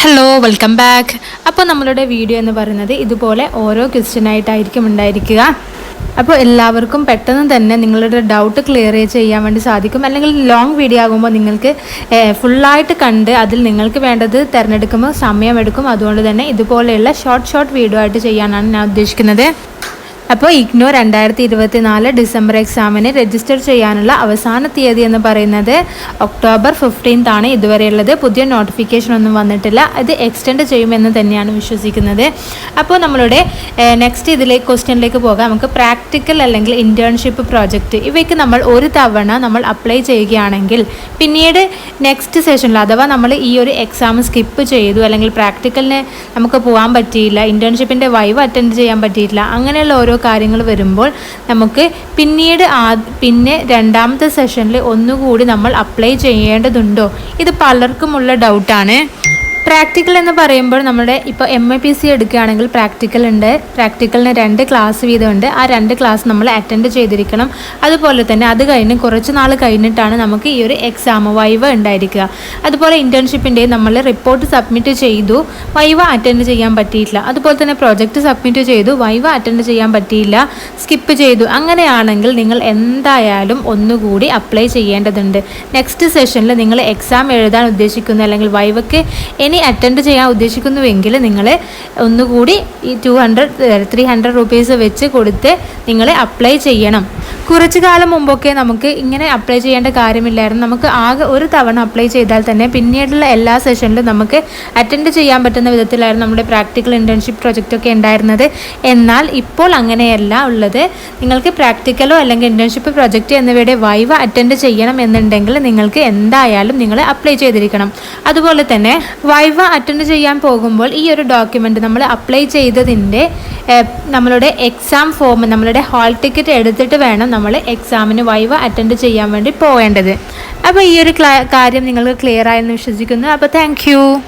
Hello welcome back. അപ്പോൾ നമ്മളുടെ video എന്ന് പറയുന്നത് ഇതുപോലെ ഓരോ ക്വസ്റ്റ്യനായിട്ടായിരിക്കും ഉണ്ടായിരിക്കുക. അപ്പോൾ എല്ലാവർക്കും പെട്ടെന്ന് തന്നെ നിങ്ങളുടെ ഡൗട്ട് ക്ലിയർ ചെയ്യാൻ വേണ്ടി സാധിക്കും. അല്ലെങ്കിൽ ലോങ് വീഡിയോ ആകുമ്പോൾ നിങ്ങൾക്ക് ഫുള്ളായിട്ട് കണ്ട് അതിൽ നിങ്ങൾക്ക് വേണ്ടത് തിരഞ്ഞെടുക്കുമ്പോൾ സമയമെടുക്കും. അതുകൊണ്ട് തന്നെ ഇതുപോലെയുള്ള ഷോർട്ട് വീഡിയോ ആയിട്ട് ചെയ്യാനാണ് ഞാൻ ഉദ്ദേശിക്കുന്നത്. അപ്പോൾ ഇഗ്നോ 2024 ഡിസംബർ എക്സാമിന് രജിസ്റ്റർ ചെയ്യാനുള്ള അവസാന തീയതി എന്ന് പറയുന്നത് ഒക്ടോബർ 15 ആണ്. ഇതുവരെയുള്ളത് പുതിയ നോട്ടിഫിക്കേഷൻ ഒന്നും വന്നിട്ടില്ല. ഇത് എക്സ്റ്റെൻഡ് ചെയ്യുമെന്ന് തന്നെയാണ് വിശ്വസിക്കുന്നത്. അപ്പോൾ നമ്മളുടെ നെക്സ്റ്റ് ക്വസ്റ്റ്യനിലേക്ക് പോകാം. നമുക്ക് പ്രാക്ടിക്കൽ അല്ലെങ്കിൽ ഇൻറ്റേൺഷിപ്പ് പ്രോജക്റ്റ് ഇവയ്ക്ക് നമ്മൾ ഒരു തവണ നമ്മൾ അപ്ലൈ ചെയ്യുകയാണെങ്കിൽ പിന്നീട് നെക്സ്റ്റ് സെഷനിൽ അഥവാ നമ്മൾ ഈ ഒരു എക്സാം സ്കിപ്പ് ചെയ്തു അല്ലെങ്കിൽ പ്രാക്ടിക്കലിന് നമുക്ക് പോകാൻ പറ്റിയില്ല, ഇൻറ്റേൺഷിപ്പിൻ്റെ വൈവ് അറ്റൻഡ് ചെയ്യാൻ പറ്റിയില്ല, അങ്ങനെയുള്ള ഓരോ കാര്യങ്ങൾ വരുമ്പോൾ നമുക്ക് പിന്നെ രണ്ടാമത്തെ സെഷനിൽ ഒന്നുകൂടി നമ്മൾ അപ്ലൈ ചെയ്യേണ്ടതുണ്ടോ? ഇത് പലർക്കുമുള്ള ഡൗട്ടാണ്. പ്രാക്ടിക്കൽ എന്ന് പറയുമ്പോൾ നമ്മുടെ ഇപ്പോൾ MAPC എടുക്കുകയാണെങ്കിൽ പ്രാക്ടിക്കൽ ഉണ്ട്. പ്രാക്ടിക്കലിന് 2 ക്ലാസ് വീതമുണ്ട്. ആ 2 ക്ലാസ് നമ്മൾ അറ്റൻഡ് ചെയ്തിരിക്കണം. അതുപോലെ തന്നെ അത് കഴിഞ്ഞ് കുറച്ച് നാൾ കഴിഞ്ഞിട്ടാണ് നമുക്ക് ഈ ഒരു എക്സാം വൈവ ഉണ്ടായിരിക്കുക. അതുപോലെ ഇൻറ്റേൺഷിപ്പിൻ്റെ നമ്മൾ റിപ്പോർട്ട് സബ്മിറ്റ് ചെയ്തു, വൈവ അറ്റൻഡ് ചെയ്യാൻ പറ്റിയില്ല. അതുപോലെ തന്നെ പ്രോജക്റ്റ് സബ്മിറ്റ് ചെയ്തു, വൈവ അറ്റൻഡ് ചെയ്യാൻ പറ്റിയില്ല, സ്കിപ്പ് ചെയ്തു. അങ്ങനെയാണെങ്കിൽ നിങ്ങൾ എന്തായാലും ഒന്നുകൂടി അപ്ലൈ ചെയ്യേണ്ടതുണ്ട്. നെക്സ്റ്റ് സെഷനിൽ നിങ്ങൾ എക്സാം എഴുതാൻ ഉദ്ദേശിക്കുന്നു അല്ലെങ്കിൽ വൈവയ്ക്ക് ഇനി അറ്റൻഡ് ചെയ്യാൻ ഉദ്ദേശിക്കുന്നുവെങ്കിൽ നിങ്ങൾ ഒന്നുകൂടി ഈ 300 റുപ്പീസ് വെച്ച് കൊടുത്ത് നിങ്ങൾ അപ്ലൈ ചെയ്യണം. കുറച്ചു കാലം മുമ്പൊക്കെ നമുക്ക് ഇങ്ങനെ അപ്ലൈ ചെയ്യേണ്ട കാര്യമില്ലായിരുന്നു. നമുക്ക് ആകെ ഒരു തവണ അപ്ലൈ ചെയ്താൽ തന്നെ പിന്നീടുള്ള എല്ലാ സെഷനിലും നമുക്ക് അറ്റൻഡ് ചെയ്യാൻ പറ്റുന്ന വിധത്തിലായിരുന്നു നമ്മുടെ പ്രാക്ടിക്കൽ ഇൻറ്റേൺഷിപ്പ് പ്രൊജക്റ്റൊക്കെ ഉണ്ടായിരുന്നത്. എന്നാൽ ഇപ്പോൾ അങ്ങനെയല്ല ഉള്ളത്. നിങ്ങൾക്ക് പ്രാക്ടിക്കലോ അല്ലെങ്കിൽ ഇൻറ്റേൺഷിപ്പ് പ്രൊജക്റ്റ് എന്നിവയുടെ വൈവ അറ്റൻഡ് ചെയ്യണം എന്നുണ്ടെങ്കിൽ നിങ്ങൾക്ക് എന്തായാലും നിങ്ങൾ അപ്ലൈ ചെയ്തിരിക്കണം. അതുപോലെ തന്നെ വൈവ അറ്റൻഡ് ചെയ്യാൻ പോകുമ്പോൾ ഈ ഒരു ഡോക്യുമെൻ്റ് നമ്മൾ അപ്ലൈ ചെയ്തതിൻ്റെ നമ്മളുടെ എക്സാം ഫോം, നമ്മളുടെ ഹാൾ ടിക്കറ്റ് എടുത്തിട്ട് വേണം നമ്മൾ എക്സാമിന് വൈവ അറ്റൻഡ് ചെയ്യാൻ വേണ്ടി പോവേണ്ടത്. അപ്പോൾ ഈ ഒരു കാര്യം നിങ്ങൾക്ക് ക്ലിയർ ആയെന്ന് വിശ്വസിക്കുന്നു. അപ്പോൾ താങ്ക്